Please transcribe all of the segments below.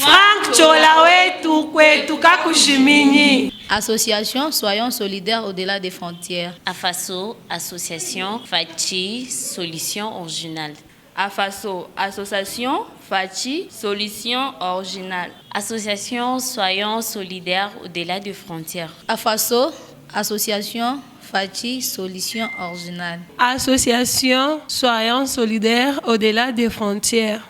Frank chola wetu kwetu kakushiminyi. Association Soyons solidaires au-delà des frontières. AFASO, Association Fachi, Solution Originale. AFASO, Association Fachi, Solution Originale. Association Soyons solidaires au-delà des frontières. AFASO, Association Fachi, Solution Originale. Association Soyons solidaires au-delà des frontières.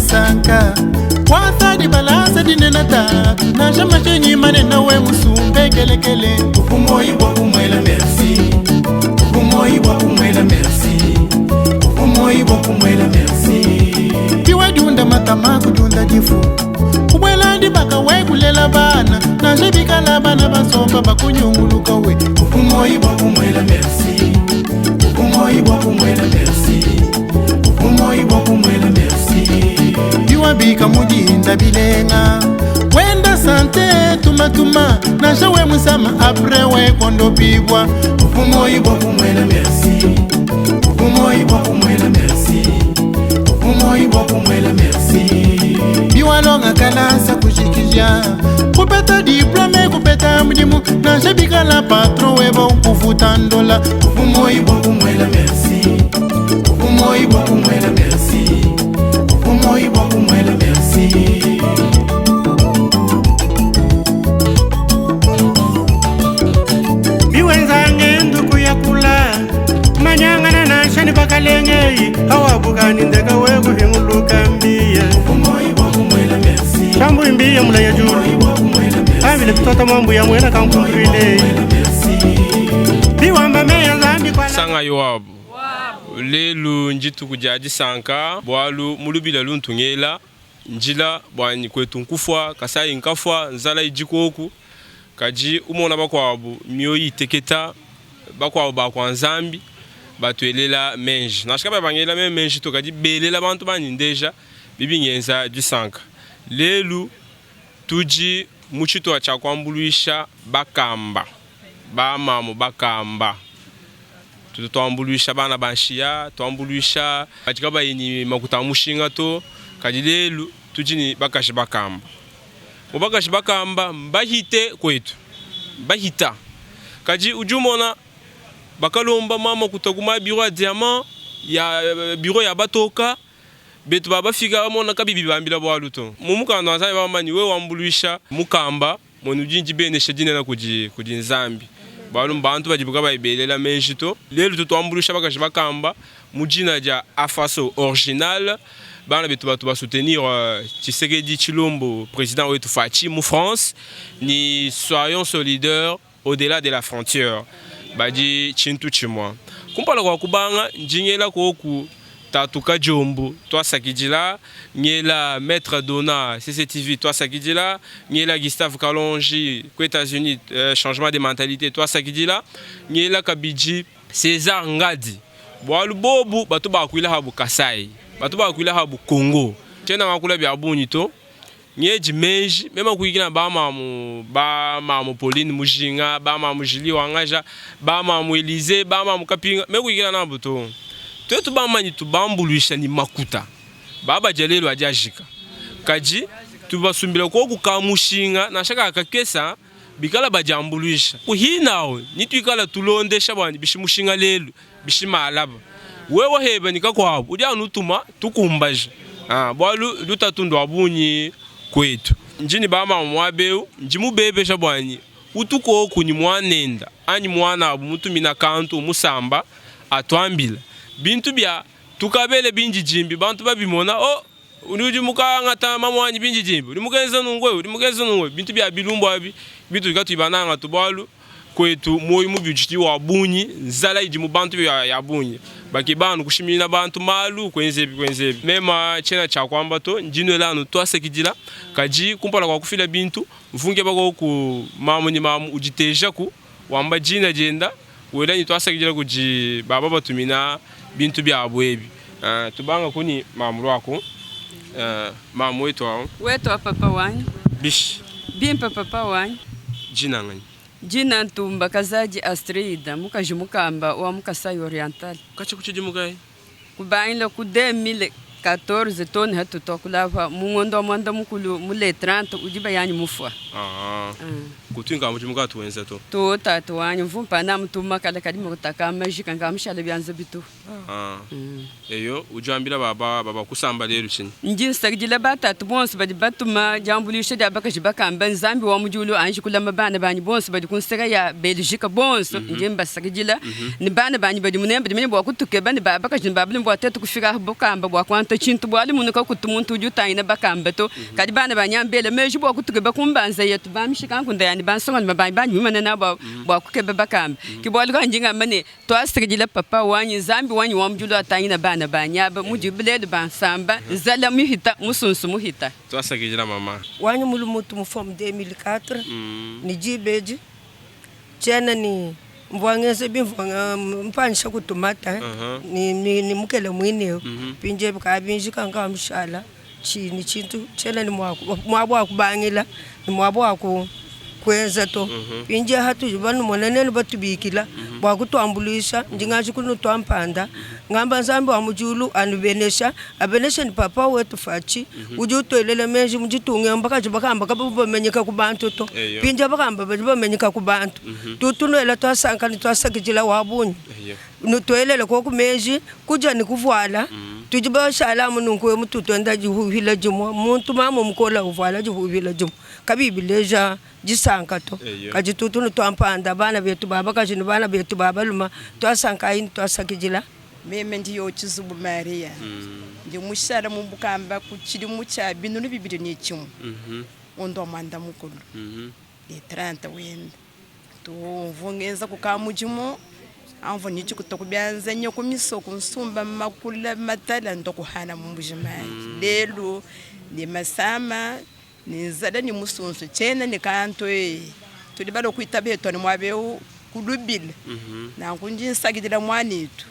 Sanka wasa di balasa di nenata na shama chenyi mane na we musumbe kele kele ufumoyi wa kumwela merci ufumoyi wa kumwela merci ufumoyi wa kumwela merci diwa junda matama kujunda difu kubwela di baka we kulela bana na jebika la bana basomba bakunyunguluka we ufumoyi wa kumwela merci ufumoyi wa kumwela merci ufumoyi wa kumwela merci Bika mujinda bilenga wenda sante tumatuma na shawe musama apre we kondo bibwa ufumoyi bwa kumwela merci ufumoyi bwa kumwela merci ufumoyi bwa kumwela merci biwalonga kalasa kushikija kupeta diplome kupeta mdimu na shabika la patron weba ukufuta ndola ufumoyi bwa kumwela merci ufumoyi bwa kumwela merci ufumoyi bwa kumwela merci biwenzange nduku ya kula manyangana na shani bakalenge hawabugani ndeka wego hinguluka mbiya ufumoyi bwa kumwela merci shambu imbiya mula ya juru avile kutota mambu ya mwela kankumburile biwamba meya zambi kwa sanga yoabu lelu njitu kujaji sanka bwalu mulubila luntungela njila bwani kwetu nkufwa kasai nkafwa nzala ijikoku kaji umona bakwabu myoyi teketa bakwabu bakwa nzambi batuelela menji nashikaba bangela menji to kaji belela bantu bani ndeja bibingenza jisanka lelu tuji muchito achakwambuluisha bakamba bamamu bakamba tutambuluisha bana banshia twambuluisha katika bayini makutamushinga to kadilelu tujini bakashi bakamba mubakashi bakamba mbahite kwetu bahita kaji ujumona bakalomba mama kutaguma bureau ya diamant ya bureau ya batoka betu baba fika mona kabibi bambila bwaluto mumukando anzai bamani we wambuluisha mukamba monujinji bene shedine na kuji nzambi balu mbantu bajibuka bayibelela menjito lelu tutwambulisha bakashi bakamba mujina ja AFASO Originale bana betu batu ba soutenir Tshisekedi Tshilombo président wetu Fachi mu France ni soyons solidaires au-delà de la frontière baji chintu chimwa kumpala kwa kubanga njingela koku tatuka jombo toi sakidila nyela maître Dona CCTV toi sakidila nyela Gustave Kalonji aux États-Unis changement de mentalité toi sakidila nyela Kabiji César Ngadi bwalu bobu batu bakwila habu Kasai batu bakwila habu Congo tena makula bya bunito nyeji menji mema kuigina ba mamu Pauline Mujinga ba mamu Jili Wangaja ba mamu Elise ba mamu Kapinga me kuigina na buto twetu bamanyi tubambuluisha ni makuta baba jalelo ajajika kaji tubasumbila ko kukamushinga na shaka akakesa bikala bajambuluisha kuhinawo nitwikala tulondesha bwani bishimushinga lelo bishimalaba wewe heba nikakwabo uja nutuma tukumbaje bwalu lutatundu abunyi kwetu njini bama mwabeu njimu bebe shabwani utuko kunyi mwanenda anyi mwana abu mutumina kantu musamba atwambila bintu bya tukabele binji jimbi bantu babimona unuji mukangata mamwanyi binji jimbi ulimugeza nungwe bintu bya bilumbo abi bintu bikatu ibananga tubalu kwetu moyo mubijiti wa bunyi nzala iji mu bantu ya bunyi bakibanu kushimina bantu malu kwenzebi mema chena cha kwamba to njino lanu twasekidila kaji kumpala kwa kufila bintu mfunge bako ku mamu ni mamu ujiteja ku wamba jina jenda wela ni twasekidila kuji baba batumina bintu bya abwebi Tubanga kuni mamu wako. Mamu wetu hao. Wetu papa wanyu. Bish. Bimpa papa wanyu. Jina ngani? Jina Ntumba Kazaji Astrida mukajimukamba wa Mukasai Oriental. Kacha kuchijimukai? Kubainla ku 2014 toni hatu tokulava mungondo mwanda mukulu mule 30 ujiba yanyu mufwa. Kutunga mujimuka tuwenza to. To tatu wanyu mvumpa na mtuma kala kadimo kutaka majika ngamshala byanza bitu. Eyo ujambira baba kusamba lero chini. Nji sagijila batatu bonse badi batuma jambulisha da baka jibaka mbanzambi wa mujulu anji kula mabana bani bonse badi kunsega ya Belgique bonse nji mbasagijila ni bana bani badi munembe mene bwa kutuke bani baka jimbabli bwa tetu kufika bokamba bwa kwanta chintu bwali munuka kutumuntu jutaina bakamba to kadi bana banyambele meji bwa kutuke bakumbanza yetu bamshika kunda yani bansonga bani mumana na bwa kukebe bakamba kibwali kanjinga mane to asagijila papa wanyi zambi wanyi wa mujulu ataina bana banyaba mujibilele bansamba zala muhita musunsu muhita to asagijila mama wanyu mulumutu mufom 2004 ni jibeji chena ni mbwangeze bimvanga mpanisha kutumata ni mukele mwineo pinje bikabinji kanga mshala chini chintu chena ni mwabo akubangila ni mwabo aku kwenza to pinje hatu banu monene batubikila bwa kutwambulisha njingaje kuno twampanda ngamba nzambe wa mujulu anubenesha abenesha ni papa wetu fachi uju toilele meji mujitunge mpaka jibakamba kabamenyeka kubantu to pinje bakamba bamenyeka kubantu tutunela twasanka ni twasakijila wabunyi nutoilele ko kumeji kuja ni kuvala tujiba shala mununku mututu enda jihuhila jimo muntu mama mkola uvala jihuhila jimo kabibileja jisanka to kajitutu no twampanda bana betu baba kajini bana betu baba luma twasanka ini twasakijila meme ndiyo chizubu Maria ndi mushara mubukamba kuchiri mucha bintu bibiri n'ikimu ondo manda mukulu de 30 wenda to vongeza kukamujimo amvo nichi kutokubyanza nyo kumiso kunsumba makula matala ndokuhana mubujimai lelo ni masama ni zada ni musunsu chena ni kanto tuli bado kuitabeto ni mwabeu kulubile na kunji sagidira mwanitu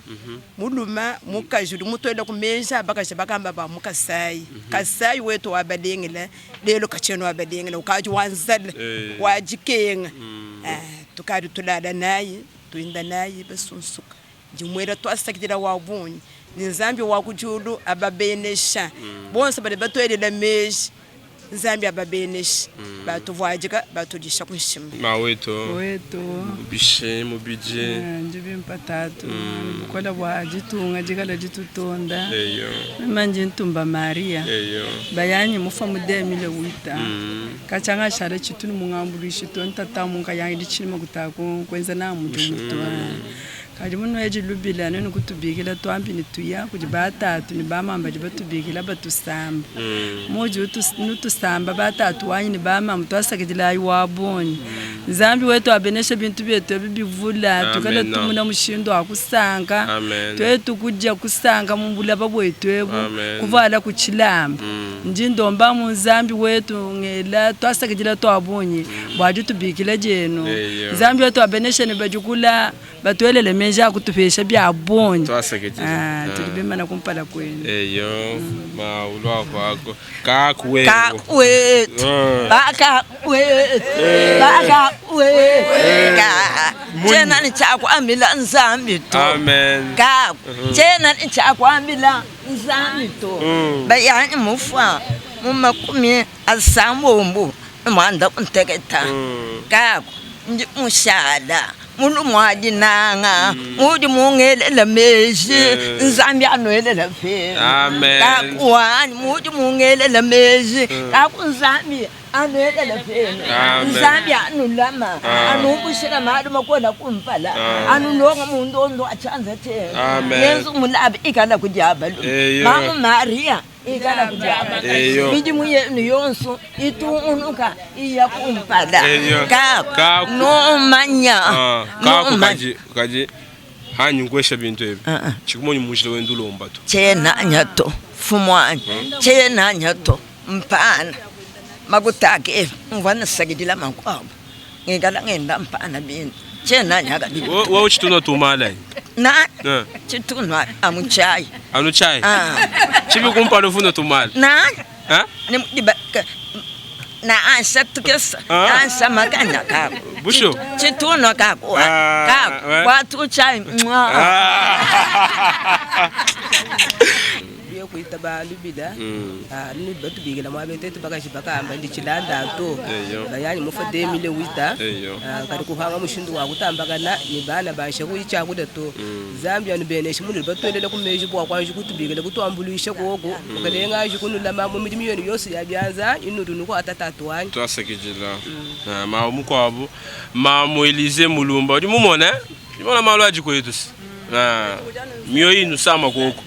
muluma mukajuri mutoela kumeja bakasha bakamba ba mukasai kasai wetu wabalengela lelo kacheno wabalengela ukaji wanzala wajikenga tukadi tulala naye tuinda naye basunsuka njimwera twasagidira wabunyi nzambi wakujulu ababenesha bonse bade batoelela meji nzambi ababenesha batuvwajika batujisha kunshima maweto bishe mubije njibi mpatatu bukola bwajitunga jikala jitutonda manje Ntumba Maria bayanyi mufa mu 2008 kachanga shale chitunu mungambulishi tonta tamunga yangi chilima kutako kwenza na mutu kadi muno ejilubila nene kutubikila twambi ni tuya kujibatatu ni bamamba jibatubikila batusamba moji nutusamba batatu wanyi ni bamamba twasakijila ayi wabonye nzambi wetu abenesha bintu byetu bibivula tukala tumuna mushindo akusanga twetu kujja kusanga mumbula babwetwebu kuvala kuchilamba njindomba mu nzambi wetu ngela twasakijila twabonye bwaje tubikila jeno nzambi wetu abenesha ni bajukula batwelele meja kutufesha bya bonye tulibema kumpala kwenu maulwa kwako kakwe baka jena ni chakwambila nzambi to amen jena ni chakwambila nzambi to bayani mufa mumakumi asambombo mwanda untegeta kako ndi mushala mulu mwadi nanga mudi mungelela meji nzambi anoelela fe amen kakwani mudi mungelela meji kakunzambi anoelela fe nzambi anulama anubushira madu makona kumpala anulonga mundu ondo achanza te yenzu mulabi ikala kujabalo mama Maria ikala kujaba biji muye niyonso ituunuka iya kumpala ka no manya kako kaji hanyu kwesha bintu ebi chikumonyi mushile wendulomba to chena nyato fumwani chena nyato mpana magutake mvana sagidila makwabo ngikala ngenda mpana bintu chena nyaka wo chituna tumala na chituna amuchai Anu chai. Chibi kumpa no fundo tumal. Na. Ha? Na ansa tukes. Ansa magana ka. Busho. Chituno ka kwa. Ka. Watu chai. Kuita ba lubida ni batu bigela mwa bete bagashi bakamba ndi chilanda to bayani mufa 2008 kari kuhanga mushindu wa kutambagana ni bana bashe kuyicha kuda to Zambia ni beneshi mundu batwelele kumeji bwa kwanje kutubigela kutwambulisha kogo kalenga jikunula mamu miliyoni yose yabyanza inudu nuko atatatu wani twasekejela ma mukwabo ma Moelize Mulumba ndi mumona ndibona malo ajikoyetusi miyo inu sama koko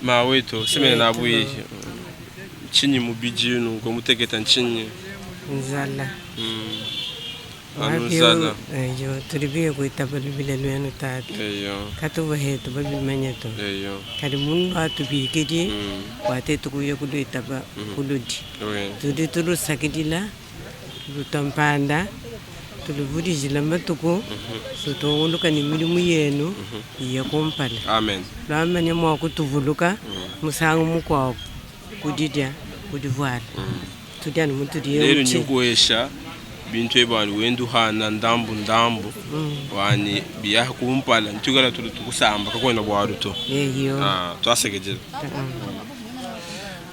ma weto semene na bui chini mubijinu ko muteketa nchini nzala anuzala yo tribiye ko itabali bilelo yanu tatu kato waheto babil manyeto kadi mundu atubi kedi wate to kuye kudo itaba kuludi tudi tulu sakidila lutampanda tuluvudi jilamba tuko sutonguluka ni milimu yenu yakompala amen lamanya mwa kutuvuluka musangu mukwa kudidia kudivuala tudiani muntu diye lero nyukwesha bintu ebanu wendu hana ndambu wani biya kumpala ntugala tukusamba kakwena bwaruto twasegejela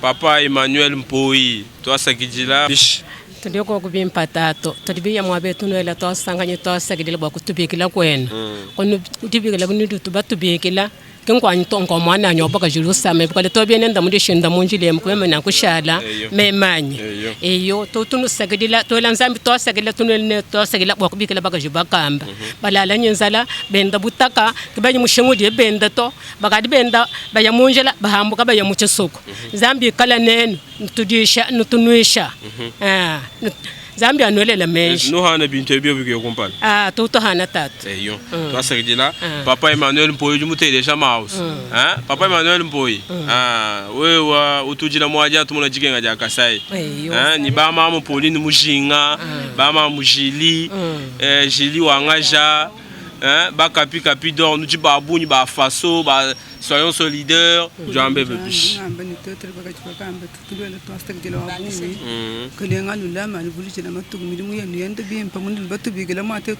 Papa Emmanuel Mpoi twasegejela bish Tulioko kubimpa tato tulibiya mwabetu noela twasanganye twasegedela bwa kutubikila kwena kono kutubikila kunidu tubatubikila kinkwanyi tonko mwana nyoboka Jerusalem bikale tobienenda mudishinda munjile mkwema na kushala memanye eyo totunu segedela tola nzambi twasegedela tunene twasegedela bwa kubikila baka jibakamba balala nyenzala benda butaka kibanyi mushingudi benda to bakadi benda baya munjela bahambuka baya muchesoko zambi kala nene tudisha nutunuisha Zambia anolela menji no hana bintu ebyo bikyo kumpala toto hana tatu eyo twasegedela Papa Emmanuel Mpoi jumutelesha mouse Papa Emmanuel Mpoi wewa utujila mwaja tumuna jikenga ja Kasai ni ba mama Pauline Mushinga ba mama Mujili Jili wangaja ba kapi dor nu jibabu ni ba faso ba soyons solidaires jambe bebish ngamba ni totre bakachibakamba tutulwela twasegedela wabungi kelenga lulama libulije namatuku milimu yenu yende bimpa mundu batubigela mwate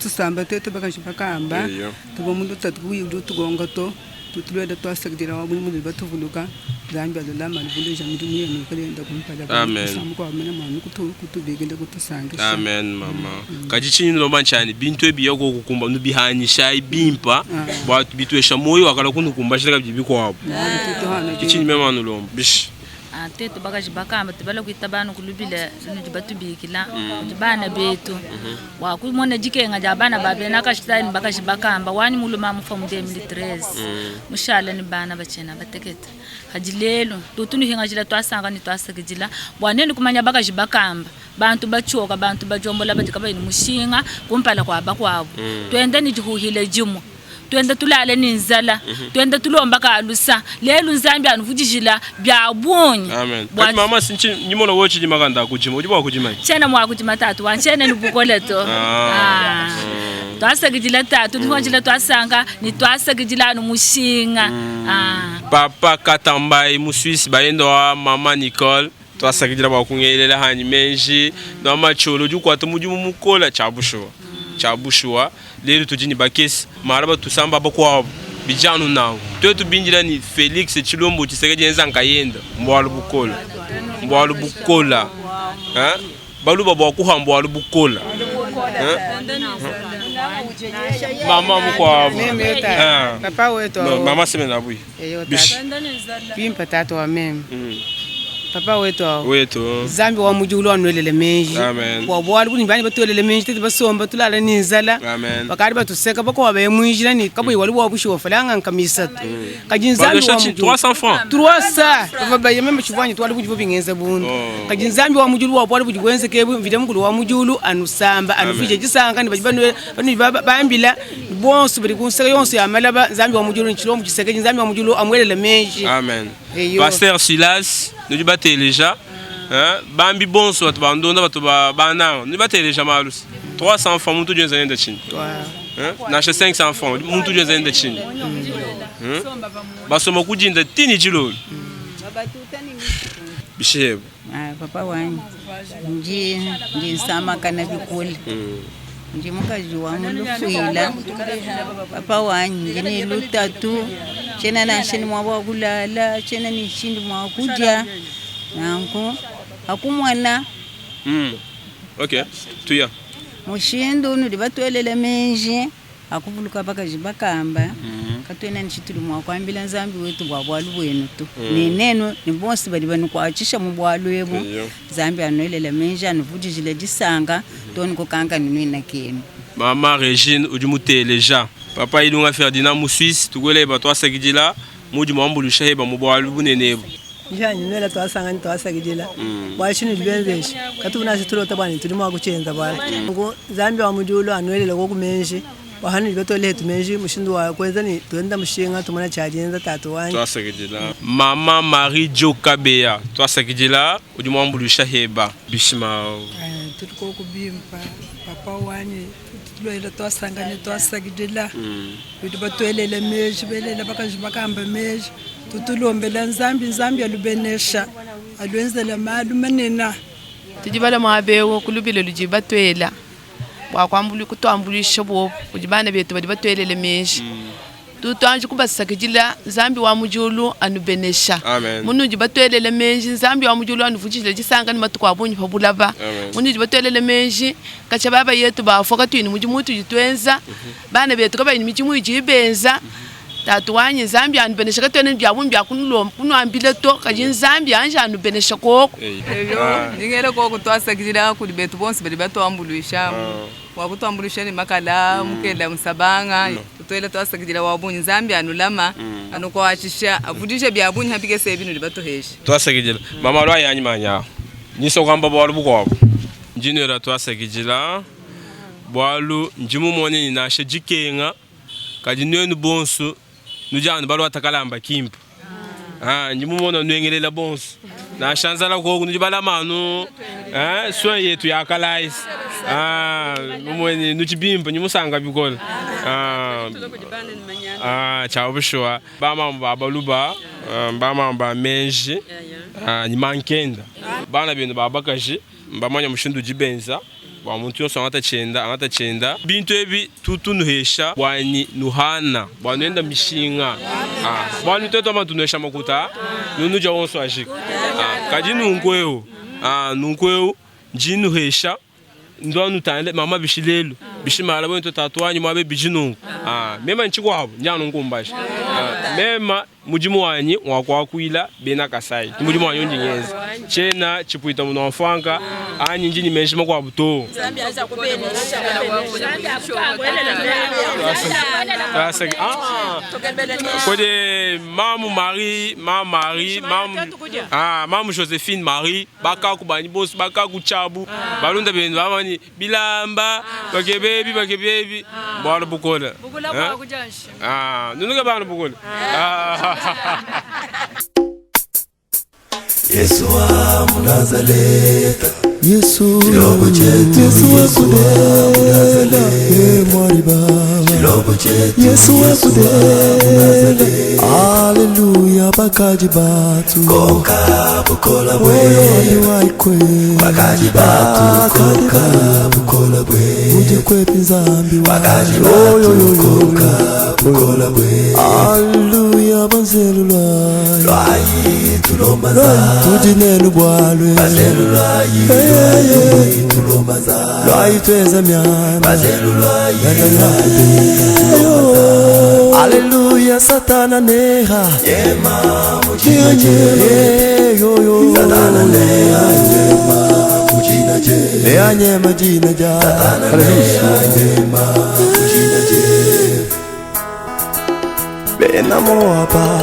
tusamba tete bakachibakamba tuba mundu tatukuyi tugonga to tutulwela twasegedela wabungi mundu batuvuluka Zambia lulama libulije milimu yenu kelenda kumpala amen amena manu kutubigela kutusanga amen mama kajichini lomba nchani bintu ebiyo kukumba nubihanyisha ibimpa bwatu bitwesha moyo wakala kunukumba shaka bibiko hapo kichini mema nulomba bish teto bagaji bakamba tibala kuitabana kulubile nujibatubiikila jibana betu wa kumona jikenga jabana babena kashitani bagaji bakamba wani muluma mufa mu 2013 mushala ni bana bachena bateketa hajilelo tutunu hinga jila twasanga ni twasagijila bwanene kumanya bagaji bakamba bantu bachoka bantu bajombola batikaba ni mushinga kumpala kwa bakwabo twende ni jihuhile jimu twende tulale ninzala twende tulomba kalusa lelo Zambia anuvujijila byabonye amen but mama sinchi nyimono wochi jimakanda kujima ujiba kujima chena mwa kujima tatu wanchene nubukoleto twasagijila tatu twajila twasanga ni twasagijila no mushinga Papa Katambai mu Swiss bayendo wa mama Nicole twasagijila bakungelela hani menji no macholo jukwata mujumu mukola chabushwa lelo tujini bakesi maraba tusamba bakwa bijanu nawo twetu binjira ni Felix Chilombo Chisekeje nzanga yenda mbwalu bukola baluba bwa mbwalu bukola mama mukwa papa wetu mama semena bui bish bimpa tatu wa meme papa wetu Zambia wa mujulu anwelele menji kwa bwali buni bani batolele menji tete basomba tulala ninzala bakari batuseka bako wabaye mwinjira ni kabo wali wabushi wafalanga nkamisa kajin Zambia wa mujulu 300 francs 300 baba baye membe chivanye twali buji bobingenza bundu kajin Zambia wa mujulu wa bwali buji gwenze kebu vide mukulu wa mujulu anusamba anufije gisanga ni bajibanu bambila bonso bari kunseka yonse yamalaba Zambia wa mujulu nchilombo Chisekeje Zambia wa mujulu amwelele menji amen Pasteur Silas nous bateleja bambi bonso watu bandonda watu bana nous bateleja malus 300 francs muntu jenza nenda chini na 500 francs muntu jenza nenda chini basoma kujinda tini chilolo bishebo papa wanyi nji nsama kana bikuli nji mukazi wangu lufuila papa wanyi njini lutatu chena na shini mwa kulala chena ni shindi mwa kudya nanko akumwana okay tuya mushindu nudi batwelele menji akuvuluka bakaji bakamba katwena nchituli mwa kwambila nzambi wetu bwabwalu bwenu tu neneno ni bonsi bali banukwachisha mu bwalu yebo zambi anwelele menji anuvujijile disanga toni kokanga ninwina kenu mama Regine ujumutele ja papa ilunga Ferdinand mu Suisse tugole ba twasakijila muji mwambulusha heba mu bwalu bunenebo njani nwela twasangani twasakijila bwashini libenzeshi katuna situlo tabani tulimo kuchenza bwala ngo zambi wa mujulo anwelele kokumenji wahani libetole tumenji mushindu wa kwenza ni tuenda mushinga tumana chajenza tatu wanyi twasakijila mama Marie Jokabea twasakijila uji mwambulusha heba bishima tuliko kubimpa papa wanyi tuloela twasangani twasakijila bitu batwelele meji belela bakamba meji tutulombela nzambi alubenesha alwenzela mali manena tujibala mwabewo kulubile lujibatwela bwakwambuli kutwambulisha bo kujibana betu batwelele meji tutanje kubasakijila nzambi wa mujulu anubenesha munu jibatwelele meji nzambi wa mujulu anuvujile jisangani matukwa bunyi pabulaba munu jibatwelele meji kacha baba yetu bafoka twini mujimutu jitwenza bana betu kaba imijimu ijibenza tatu wanyi nzambi anubenesha katwene byabumbi akunulom kunwambile to kaji nzambi anje anubenesha koko eyo ngele koko twasakijila kuli betu bonsi bali batwambulisha wakutwambulisha ni makala mukela musabanga tutwele twasakijila wabunyi nzambi anulama anukwachisha avudisha byabunyi hapike sebinu libatohesha twasakijila mama lwa yanyi manya niso kwamba bwalu bukwabo njinera twasakijila bwalu njimu mone ni nashe jikenga kaji nwenu bonsu nujanu balu atakalamba kimpa njimu mona nwengelela bonsu na shanzala koku nujibala manu swen yetu ya kalais mumweni nuchibimpa nyimusanga bikola chao bishwa bama babaluba bama ba menji nyimankenda bana bino babakaji mbamanya mushindu jibenza wa muntu yose anatachenda bintu ebi tutunuhesha bwani nuhana bwanenda mishinga bwani teto matunesha makuta nunuja wonso ashika kaji nunkweo jinuhesha ndo nutande mama bishilelo bishimala bwento tatwanyi mwabe bijinungu mema nchikwabo nyano nkumbashi mema mujimu wanyi wakwakwila bena kasai mujimu wanyi onjingezi chena chipuita muno mfanga anyi njini menshima kwa buto kode mamu Josephine Marie bakaku bani boss bakaku chabu balunda benu bamani bilamba bakebebi bwala bukola kwa kujanshi nunuga bana bukola Yesu wa Munazareta, Yesu chilobo chetu, Yesu wa Munazareta, mwari baba, chilobo chetu, Yesu wa Munazareta, haleluya bakaji batu, koka bukola bwe, waikwe, bakaji batu, koka bukola bwe, uje kwepi nzambi, bakaji batu, koka bukola bwe, haleluya banzelula, lwayi tulomaza, tujinenu bwalwe, bazelula yi, tulomaza, lwayi tweza myana, bazelula yi, haleluya satana neha, yema mujina je, satana neha, yema mujina je, neha nyema jina ja, satana neha, yema mujina je, bena moaba,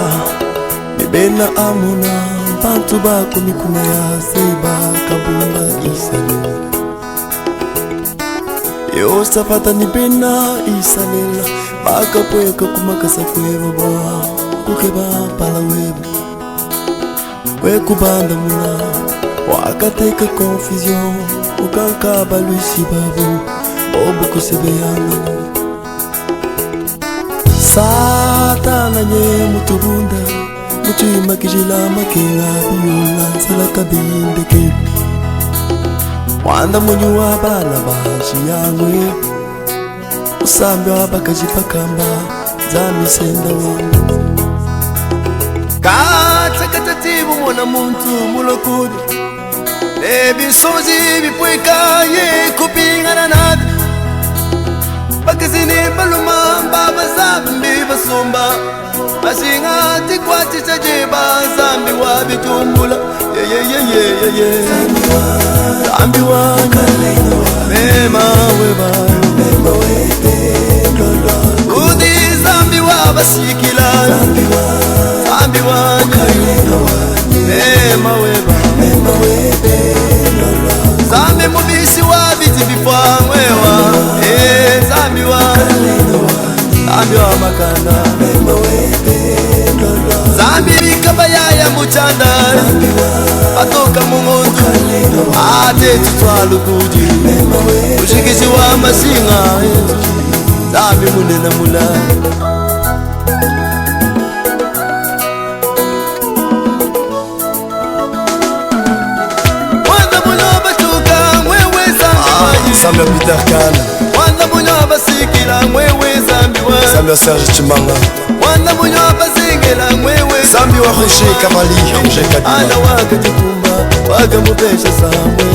ni bena amuna, bantu bako mikuna ya seba kabunga isani Yosafata ni bena isanela baka pweka kumakasa kweba ba kukeba pala weba wekubanda muna wakateka confusion ukankaba luisi babu obu kusebeyana Satana nye mutubunda muchima kijila makinga biyula nsala kabindeke wanda munyu wabana bashi yangwe usambe wabakaji pakamba zamisenda wangu katakatatibu mwana muntu mulokudi ebisozi bipweka ye kupingana nadi bakazini baluma mbaba zambi basumba basingati kwati chajiba zambi wabitumbula zambi wanga mema weba mema webe udi zambi wabasikila zambi wanga mema weba mema webe zambi mubisi wabiti bifangwewa zambi wa makana zambi bikabayaya muchanda atoka mungondu ate tutwalukuji ushikisi wa masinga zambi munena mula wanda muloba tuka mwewe zambi wa Peter Kana wanda muloba sikila mwewe zambi wa Serge Chimanga wanda muloba zingela mwewe zambi wa Roger Kamali Roger Kadima ana waka tikumba waka mupesha samwe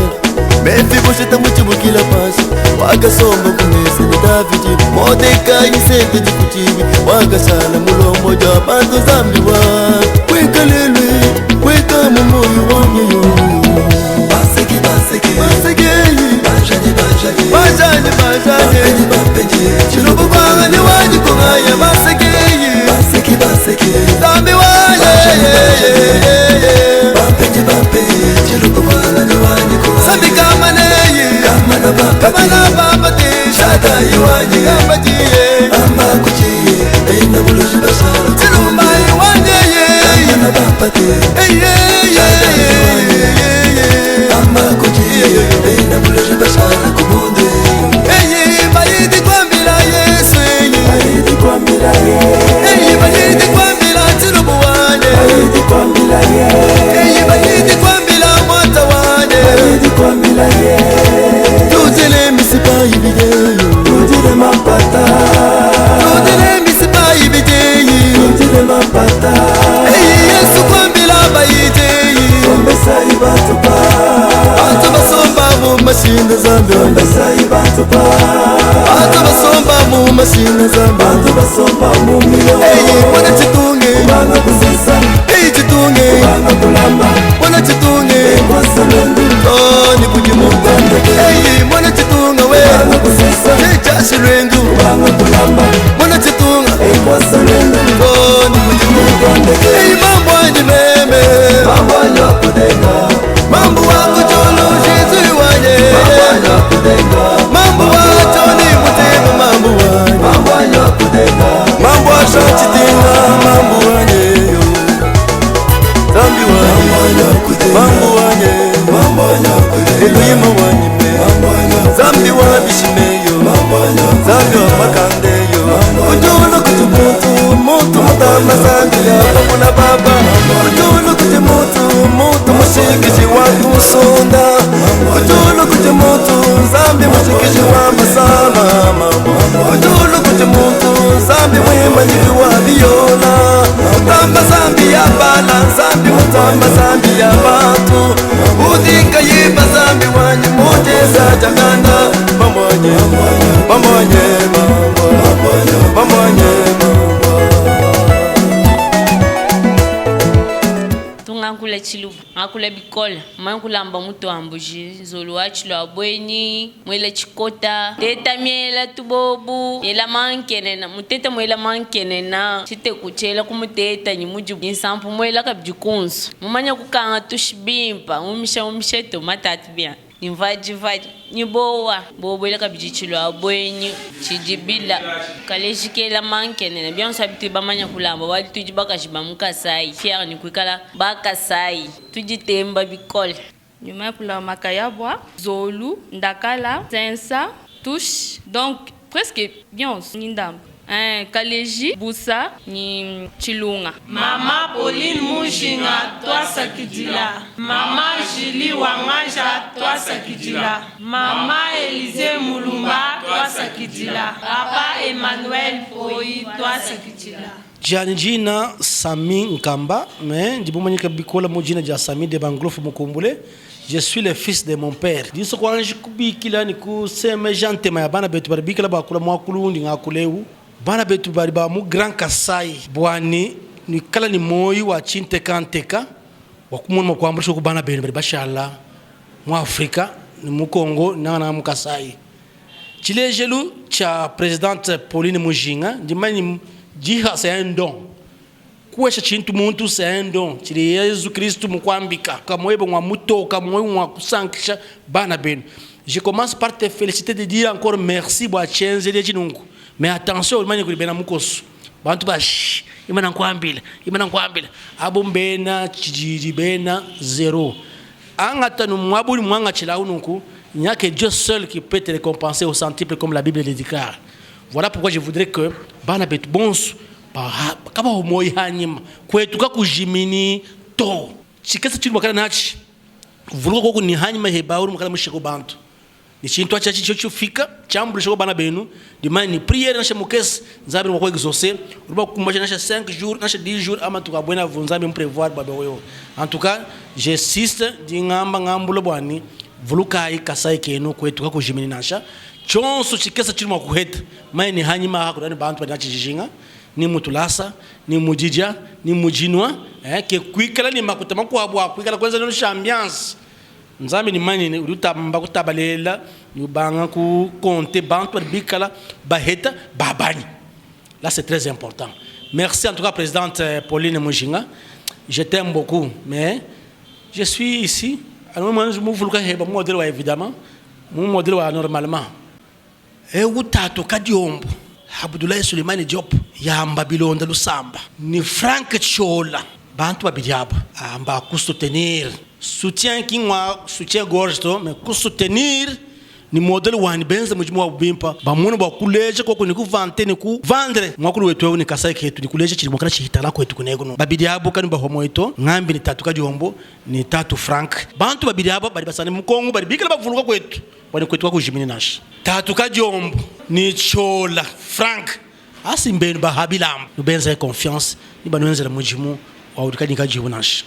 mefi bosheta muchibukila pasi waka sombo kumese ni David Modeka isente tikutibi waka sala mulomo ja bantu zambi wa weka lelwe weka mumoyo wanyo baseke bajani chilubu banga ni waji kungaya baseke zambi wanya chilubu banga ni waji kungaya zambi kama neye kama na baba te shada iwaji kama jiye amba kujiye eina buluji basara chilubu mai wanya kama na baba te amba kujiye eina buluji basara kumunde bayidi kwambila Yesu bayidi kwambila Yesu bayidi kwambila chilubu wanye bayidi kwambila Yesu bayidi kwambila mwata wanye bayidi kwambila Yesu tuzile misipa ibideyo tuzile mapata tuzile misipa ibideyo tuzile mapata Yesu kwambila bayiteyi ombesa ibatupa atu basomba mu mashine zambe ombesa ibatupa atu basomba mu mashine zambe atu basomba mu milo wana chitunge banga kusisa chitunge banga kulamba wana chitunge kwa salendu ni kujimunga mwana chitunga we banga kusisa chashilwendu banga kulamba mwana chitunga kwa salendu ni kujimunga mambo anje meme mambo anje kudenga mambo wako cholo Yesu wanye mambo anje kudenga mambo wacho ni mutema mambo anje kudenga mambo acha chitinga mambo wanye yo zambi wanye mambo wanye eluyima wanye me zambi wabishimeyo zambi wa makandeyo ujulu kuti mutu mutama zambi yapa muna baba ujulu kuti mutu mushikishi wa kusonda ujulu kuti mutu zambi mushikishi wa masama ujulu kuti mutu zambi mwimanyivi wa viola mutamba zambi ya bala zambi mutamba zambi ya batu udika yiba zambi wanye muteza janganda mamwanye tungakula chilubu akula bikola mankulamba mutu ambuji zolu wachilo abweni mwele chikota teta miela tubobu ela mankenena muteta mwela mankenena chite kuchela kumuteta nyimuju insampu mwela kabjikunsu mumanya kukanga tushibimpa umisha tomatati bia nivaji nibowa bobwela kabjichilo abweni chijibila kaleshikela mankenena byanso abiti bamanya kulamba wali tujibakashiba mukasai fier ni kwikala bakasai tujitemba bikola nyuma ya kula makayabwa zolu ndakala sensa touche donc presque bien nindam Kaleji Busa ni Chilunga. Mama Pauline Mujinga twasakidila. Mama Jili Wangaja twasakidila. Mama Elize Mulumba twasakidila. Papa Emmanuel Foi twasakidila. Janjina Sami Nkamba, mais ndibomanyika bikola mujina ja Sami de Banglofu Mukumbule. Je suis le fils de mon père. Diso kwa anji kubikila ni kuseme jante maya bana betu baribikila bakula mwakulu ndi ngakuleu. Bana betu bariba mu Grand Kasai. Bwani ni kala ni moyi wa chinte kanteka. Wakumuna mwakuambrisho kubana betu baribashala. Mu Afrika ni mu Congo na mu Kasai. Chile jelu cha présidente Pauline Mujinga ndimani jiha c'est un don. Kuesha chintu muntu c'est un don. Chile Yesu Christ mukwambika. Kamoyebo mwa muto, kamoyebo mwa kusankisha bana benu. Je commence par te féliciter de dire encore merci bwa chenze de chinungu. Mais attention, manye kulibena mukosu. Bantu bash, imana nkwambila. Abo mbena chijiri bena zéro. Angata nu mwabuli mwanga chila unuku. Il n'y a que Dieu seul qui peut te récompenser au centuple comme la Bible le déclare. Voilà pourquoi je voudrais que bana betu bonsu kama homoyi hanyima kwetuka kujimini to chikesa chiri makana nachi vuluko koko ni hanyima hebauru makana mushiko bantu ni chintu acha chicho fika chambulu shoko bana benu dimani ni prière na shemukes nzabi mwako exaucer uruba kumbasha nasha 5 jours nasha 10 jours ama tukabwena vunzabi mprevoir babe wewe en tout cas j'insiste dingamba ngambulo bwani vulukai kasai kenu kwetuka kujimini nasha chonso chikesa chiri mwakuheta mai ni hanyima hakurani bantu badachijinga ni mutulasa ni mujija ni mujinwa ke kwikala ni makutama kwa bwa kwikala kwanza no ambiance nzambi ni mani urutamba kutabalela yubanga ku compter bantu bikala baheta babani. Là c'est très important. Merci en tout cas présidente Pauline Mujinga. Je t'aime beaucoup mais je suis ici alors moi je m'ouvre heba modèle wa évidemment mon modèle wa normalement utatu kadiombo Abdoulaye Sulemani Diop yamba bilonda lusamba ni Frank Chola bantu babidiaba amba soutenir soutien kingwa soutien gorge to mais soutenir ni modèle wani benza mujimu wa bimpa bamuno bakuleje koko ni kuvante ni ku vendre mwakulu wetu ni kasai ketu ni kuleje chiri mwakala chihitala kwetu kunego no babidiabo kanu bahomoito ngambi ni tatu kadiombo ni tatu Frank bantu babidiabo bari basane mukongo bari bikala bavuluka kwetu bani kwetu kwa kujimini nashi tatu kadiombo ni Chola Frank asimbenu bahabilam nubenza confiance ni banwenza la mujimu wa udikani kajibu nashi.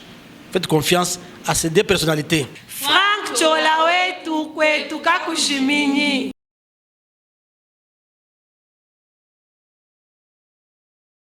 Faites confiance à ces deux personnalités. Frank Chola wetu kwetu kakushiminyi